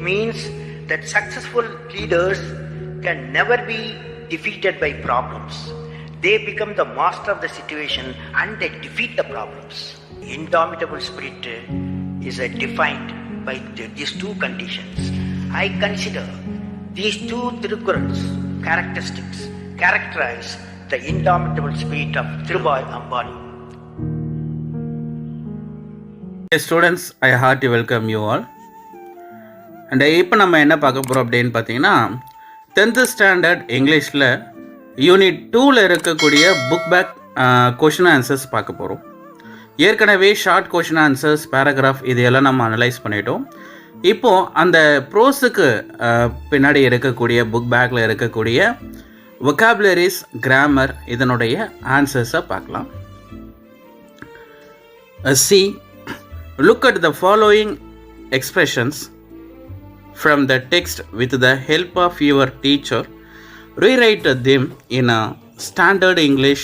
means that successful leaders can never be defeated by problems. They become the master of the situation and they defeat the problems. Indomitable spirit is defined by these two conditions. I consider these two Tirukkurals characteristics characterize the indomitable spirit of Dhirubhai Ambani. Hey students, I heartily welcome you all. And இப்போ நம்ம என்ன பார்க்க போகிறோம் அப்படின்னு பார்த்தீங்கன்னா 10th standard இங்கிலீஷில் unit 2ல் இருக்கக்கூடிய புக் பேக் கொஷின் ஆன்சர்ஸ் பார்க்க போகிறோம். ஏற்கனவே ஷார்ட் கொஷின் ஆன்சர்ஸ் பேராகிராஃப் இதையெல்லாம் நம்ம அனலைஸ் பண்ணிட்டோம். இப்போது அந்த ப்ரோஸுக்கு பின்னாடி இருக்கக்கூடிய புக் பேக்கில் இருக்கக்கூடிய வொக்காபுலரிஸ் கிராமர் இதனுடைய ஆன்சர்ஸை பார்க்கலாம். See, look at the following expressions from the text with the help of your teacher. Rewrite them in a standard English.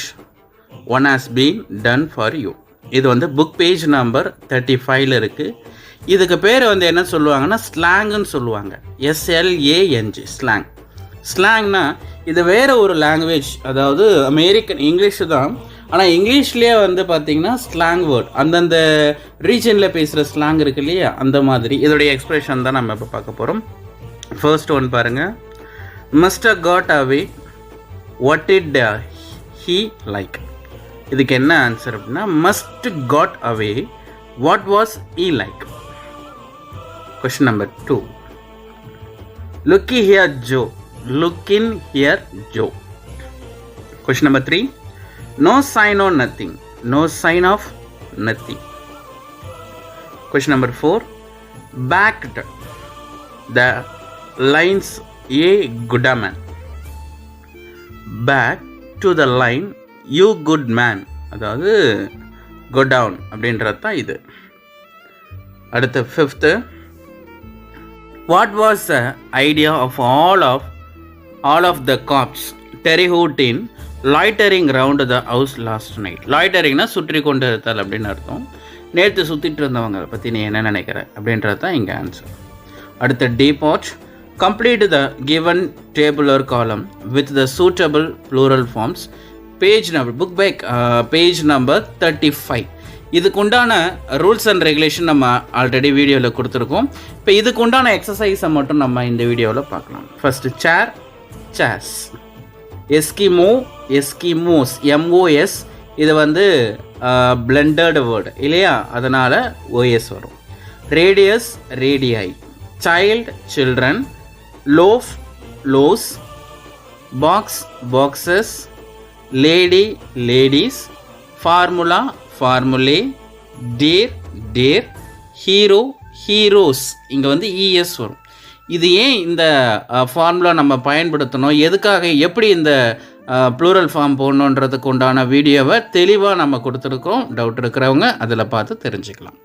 One has been done for you. இது வந்து புக் பேஜ் நம்பர் 35ல் இருக்குது. இதுக்கு பேர் வந்து என்ன சொல்லுவாங்கன்னா ஸ்லாங்குன்னு சொல்லுவாங்க. SLANG slang. ஸ்லாங்னா இது வேறு ஒரு லாங்குவேஜ், அதாவது அமெரிக்கன் இங்கிலீஷு தான். ஆனால் இங்கிலீஷ்லேயே வந்து பார்த்திங்கன்னா ஸ்லாங் வேர்ட், அந்தந்த ரீஜனில் பேசுகிற ஸ்லாங் இருக்கு இல்லையா, அந்த மாதிரி இதோடைய எக்ஸ்ப்ரெஷன் தான் நம்ம இப்போ பார்க்க போகிறோம். ஃபர்ஸ்ட் ஒன் பாருங்கள். Must God away what did he like. இதுக்கு என்ன ஆன்சர் அப்படின்னா must God away what was he like. Question number 2. Lockie here Joe, look in here Joe. Question number 3. No sign or nothing, no sign of nothing. Question number 4. Backed the lines a good man. Back to the line you good man, அதாவது go down அப்படின்றது தான் இது. அடுத்த 5th. What was the idea of all of the cops Terry Houghton loitering round the house last night. லாய்டரிங்னா சுற்றி கொண்டு இருத்தல் அப்படின்னு அர்த்தம். நேற்று சுற்றிட்டு இருந்தவங்க பற்றி நீ என்ன நினைக்கிற அப்படின்றது தான் இங்கே ஆன்சர். அடுத்த D part. Complete the given tabular column with the suitable plural forms. Page number book back page number 35. இதுக்கு உண்டான ரூல்ஸ் அண்ட் ரெகுலேஷன் நம்ம ஆல்ரெடி வீடியோவில் கொடுத்துருக்கோம். இப்போ இதுக்கு உண்டான எக்ஸசைஸை மட்டும் நம்ம இந்த வீடியோவில் பார்க்கலாம். First chair, chairs. Eskimo, Eskimos, MOS இது வந்து பிளெண்டட் வேர்டு இல்லையா, அதனால் OS வரும். Radius, radii. Child, children. Loaf, loaves. Box, boxes. Lady, ladies. Formula, formulae. Deer, deer. Hero, heroes. இங்கே வந்து ES வரும். இது ஏன் இந்த ஃபார்முலா நம்ம பயன்படுத்தணும், எதுக்காக, எப்படி இந்த ப்ளூரல் ஃபார்ம் போடணுன்றதுக்கு உண்டான வீடியோவை தெளிவாக நம்ம கொடுத்துருக்கோம். டவுட் இருக்கிறவங்க அதில் பார்த்து தெரிஞ்சுக்கலாம்.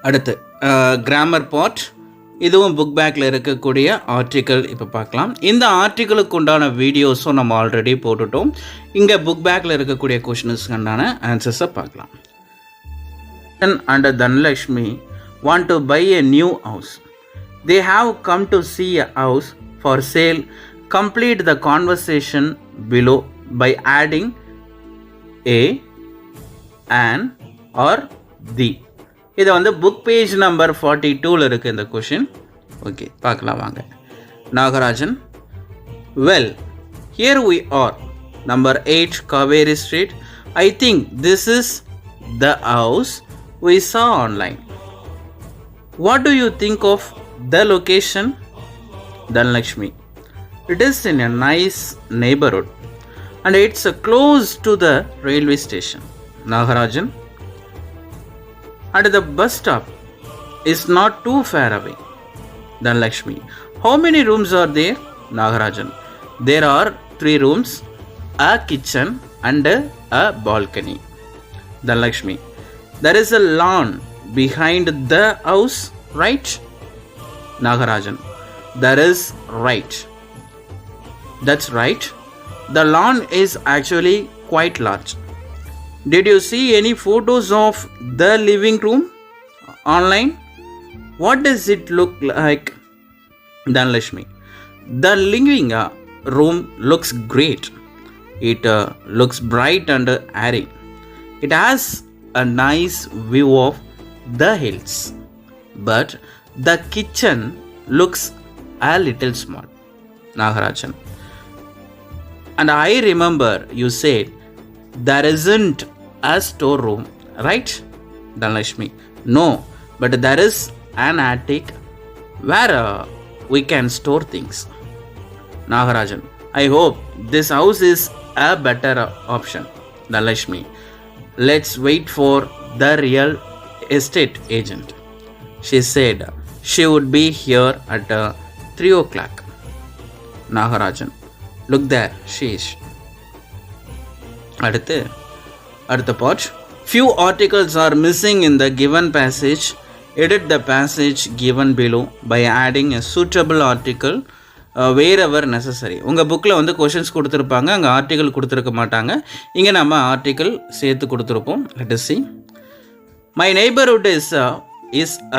அடுத்து கிராமர் பார்ட். இதுவும் புக் பேக்கில் இருக்கக்கூடிய ஆர்டிக்கல் இப்போ பார்க்கலாம். இந்த ஆர்டிக்கலுக்கு உண்டான வீடியோஸும் நம்ம ஆல்ரெடி போட்டுட்டோம். இங்கே புக் பேக்கில் இருக்கக்கூடிய கொஷினுக்கு உண்டான ஆன்சர்ஸை பார்க்கலாம். And Dhanalakshmi want to buy a new house. They have come to see a house for sale. Complete the conversation below by adding a, an or the. இது வந்து புக் பேஜ் நம்பர் 42ல் இருக்குது இந்த கொஷின். ஓகே, பார்க்கலாம் வாங்க. Nagarajan. Well, here we are, number 8 Kaveri Street. I think this is the house we saw online. What do you think of the location? Dhanlakshmi. It is in a nice neighborhood and it's close to the railway station. Nagarajan. And the bus stop is not too far away. Dhanlakshmi. How many rooms are there? Nagarajan. There are 3 rooms, a kitchen and a balcony. Dhanlakshmi. There is a lawn behind the house, right? Nagarajan. That is right. That's right. The lawn is actually quite large. Did you see any photos of the living room online? What does it look like? Dhanlashmi. The living room looks great. It looks bright and airy. It has a nice view of the hills. But the kitchen looks a little small. Nagarajan. And I remember you said there isn't a storeroom, right? Dhanlashmi. No, but there is an attic where we can store things. Nagarajan. I hope this house is a better option. Dhanlashmi. Let's wait for the real estate agent. She said she would be here at 3 o'clock. Nagarajan. Look there, she is. அடுத்த part. Few articles are missing in the given passage. Edit the passage given below by adding a suitable article wherever necessary. உங்கள் புக்கில் வந்து questions கொடுத்துருப்பாங்க, அங்கே article கொடுத்துருக்க மாட்டாங்க. இங்கே நம்ம ஆர்டிக்கல் சேர்த்து கொடுத்துருப்போம். Let us see. My neighborhood is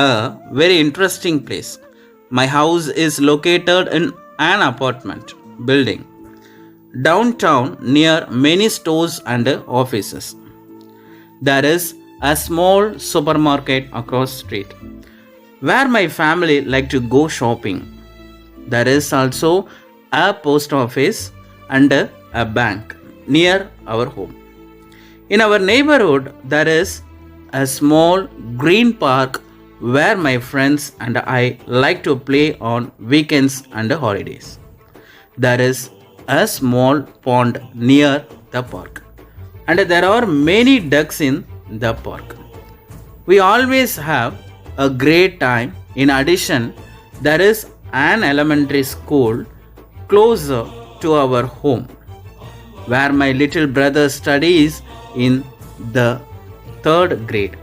a very interesting place. My house is located in an apartment building downtown near many stores and offices. There is a small supermarket across the street where my family like to go shopping. There is also a post office and a bank near our home. In our neighborhood, there is a small green park where my friends and I like to play on weekends and holidays. There is a small pond near the park, and there are many ducks in the park. We always have a great time. In addition, there is an elementary school closer to our home where my little brother studies in the 3rd grade.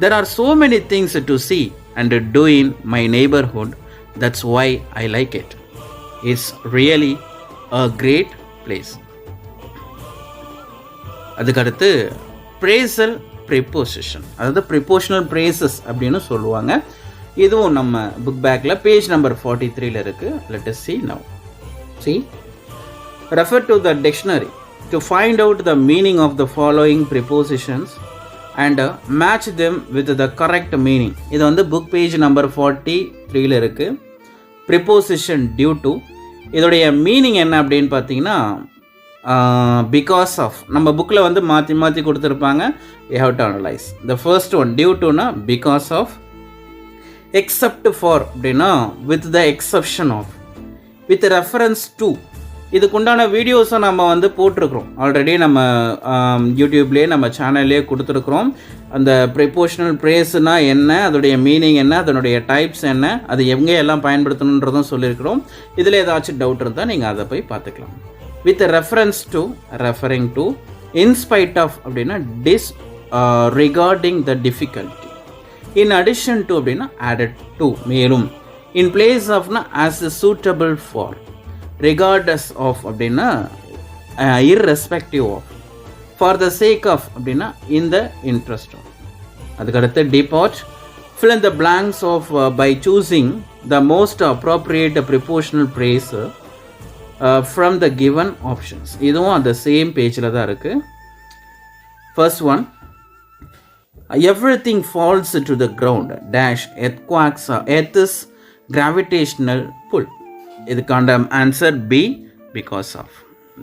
There are so many things to see and do in my neighborhood. That's why I like it. It's really a great place. அதுக்கடுத்து பிரேசல் preposition, அதாவது prepositional braces அப்படின்னு சொல்லுவாங்க. இதுவும் நம்ம book பேக்கில் page number 43 இருக்குது. Let us see now. See, refer to the dictionary to find out the meaning of the following prepositions and match them with the correct meaning. இது வந்து book page number 43 இருக்குது. Preposition due to, இதோடைய meaning என்ன அப்படின்னு பார்த்தீங்கன்னா because of. நம்ம புக்கில் வந்து மாற்றி மாற்றி கொடுத்துருப்பாங்க. we have to analyze. The first one, due to na because of. Except for அப்படின்னா with the exception of. With reference to, இதுக்குண்டான வீடியோஸை நம்ம வந்து போட்டிருக்கிறோம் ஆல்ரெடி. நம்ம யூடியூப்லேயே நம்ம சேனல்லே கொடுத்துருக்குறோம். அந்த ப்ரிப்போஷனல் ப்ரேஸ்னா என்ன, அதோடைய மீனிங் என்ன, அதனுடைய டைப்ஸ் என்ன, அது எங்கே எல்லாம் பயன்படுத்தணுன்றதும் சொல்லியிருக்கிறோம். இதில் ஏதாச்சும் டவுட் இருந்தால் நீங்கள் அதை போய் பார்த்துக்கலாம். With reference to, referring to. In spite of அப்படின்னா regarding the difficulty. In addition to அப்படின்னா ஆடட் டு, மேலும். இன் பிளேஸ் ஆஃப்னா as suitable for. regardless of அப்படின்னா irrespective of. for the sake of அப்படின்னா in the interest of. அதுக்கடுத்து depart. fill in the blanks of by choosing the most appropriate prepositional phrase from the given options. இதுவும் அந்த same பேஜில் தான் இருக்குது. first one, everything falls to the ground dash earth is gravitational pull. இதுக்கான answer B, because of.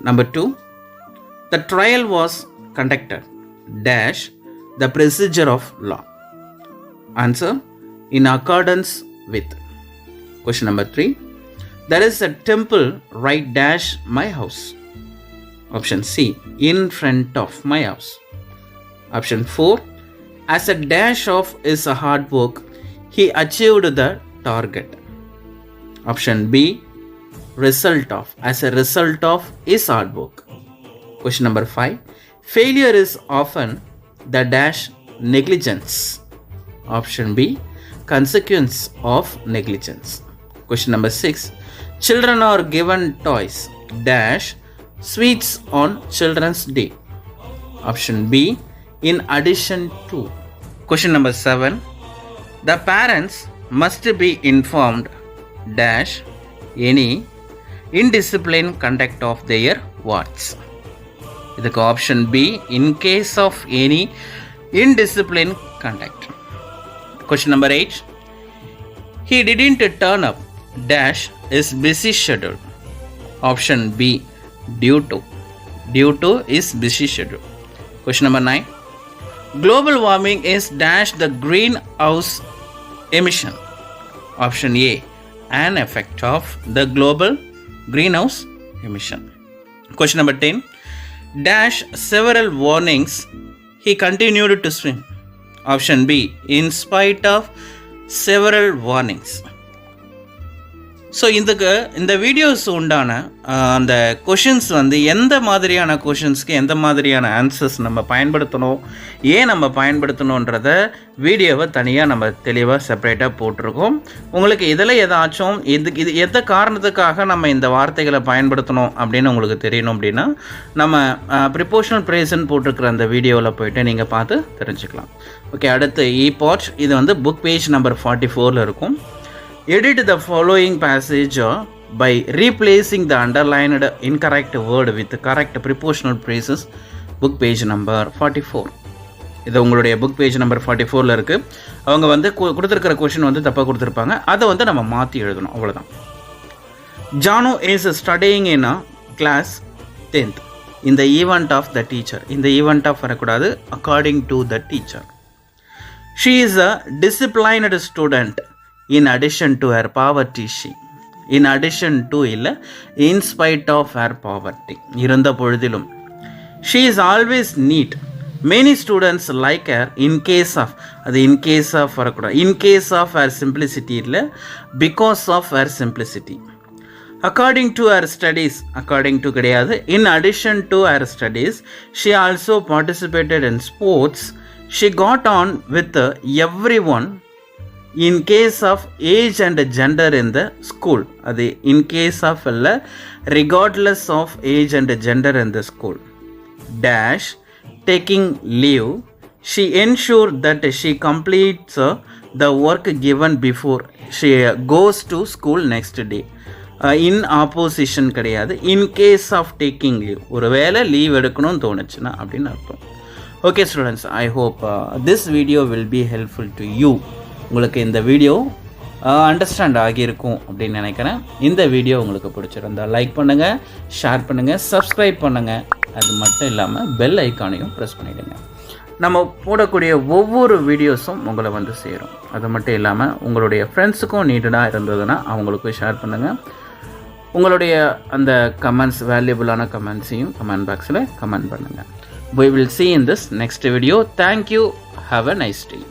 Number 2, the trial was conducted dash the procedure of law. Answer, in accordance with. Question number 3, there is a temple right dash my house. Option C, in front of my house. Option 4, as a dash of is a hard work, he achieved the target. Option B, result of, as a result of is hard work. Question number 5, failure is often the dash negligence. Option B, consequence of negligence. Question number 6, children are given toys dash sweets on children's day. Option B, in addition to. Question number 7, the parents must be informed dash any indisciplined conduct of their wards. இதுக்கு option B, in case of any indisciplined conduct. Question number 8. He didn't turn up dash is busy schedule. Option B, due to is busy schedule. Question number 9. Global warming is dash the greenhouse emission. Option A, an effect of the global greenhouse emission. Question number 10. Dash several warnings he continued to swim. Option B, in spite of several warnings. So இந்த videos உண்டான அந்த questions வந்து எந்த மாதிரியான கொஷின்ஸ்க்கு எந்த மாதிரியான answers நம்ம பயன்படுத்தணும், ஏன் நம்ம பயன்படுத்தணுன்றத வீடியோவை தனியாக நம்ம தெளிவாக செப்பரேட்டாக போட்டிருக்கோம். உங்களுக்கு இதில் ஏதாச்சும் இது எந்த காரணத்துக்காக நம்ம இந்த வார்த்தைகளை பயன்படுத்தணும் அப்படின்னு உங்களுக்கு தெரியணும் அப்படின்னா நம்ம ப்ரிப்போஷனல் ப்ரேசன்ட் போட்டிருக்கிற அந்த வீடியோவில் போய்ட்டு நீங்கள் பார்த்து தெரிஞ்சுக்கலாம். ஓகே, அடுத்து பார்ட் இது வந்து புக் பேஜ் நம்பர் 44 இருக்கும். Edit the following passage by replacing the underlined incorrect word with correct prepositional phrases. Book page number 44. இது உங்களுடைய புக் பேஜ் நம்பர் 44ல் இருக்குது. அவங்க வந்து கொடுத்துருக்கிற கொஷின் வந்து தப்பாக கொடுத்துருப்பாங்க, அதை வந்து நம்ம மாற்றி எழுதணும், அவ்வளோதான். Janu is studying in class 10th in the event of the teacher. இந்த event of வரக்கூடாது, according to the teacher. She is a disciplined student in addition to her poverty. In addition to இல்லை, in spite of her poverty, இருந்த பொழுதிலும். She is always neat. Many students like her in case of, அது in case of வரக்கூடாது, in case of her simplicity இல்லை, because of her simplicity. According to her studies, according to கிடையாது, in addition to her studies, she also participated in sports. She got on with everyone in case of age and gender in the school. அது in case of இல்லை, regardless of age and gender in the school. Dash taking leave, she ensured that she completes the work given before she goes to school next day. In opposition கிடையாது, in case of taking leave, ஒரு வேளை leave எடுக்கணும்னு தோணுச்சுன்னா அப்படின்னு அர்த்தம். Okay students, I hope this video will be helpful to you. உங்களுக்கு இந்த video understand ஆகியிருக்கும் அப்படின்னு நினைக்கிறேன். இந்த வீடியோ உங்களுக்கு பிடிச்சிருந்தால் லைக் பண்ணுங்கள், ஷேர் பண்ணுங்கள், சப்ஸ்கிரைப் பண்ணுங்கள். அது மட்டும் இல்லாமல் பெல் ஐக்கானையும் ப்ரெஸ் பண்ணிவிடுங்க. நம்ம போடக்கூடிய ஒவ்வொரு வீடியோஸும் உங்களை வந்து சேரும். அது மட்டும் இல்லாமல் உங்களுடைய ஃப்ரெண்ட்ஸுக்கும் நீடடாக இருந்ததுன்னா அவங்களுக்கும் ஷேர் பண்ணுங்கள். உங்களுடைய அந்த கமெண்ட்ஸ், வேல்யூபிளான கமெண்ட்ஸையும் கமெண்ட் பாக்ஸில் கமெண்ட் பண்ணுங்கள். We will see in this next video. Thank you. Have a nice day.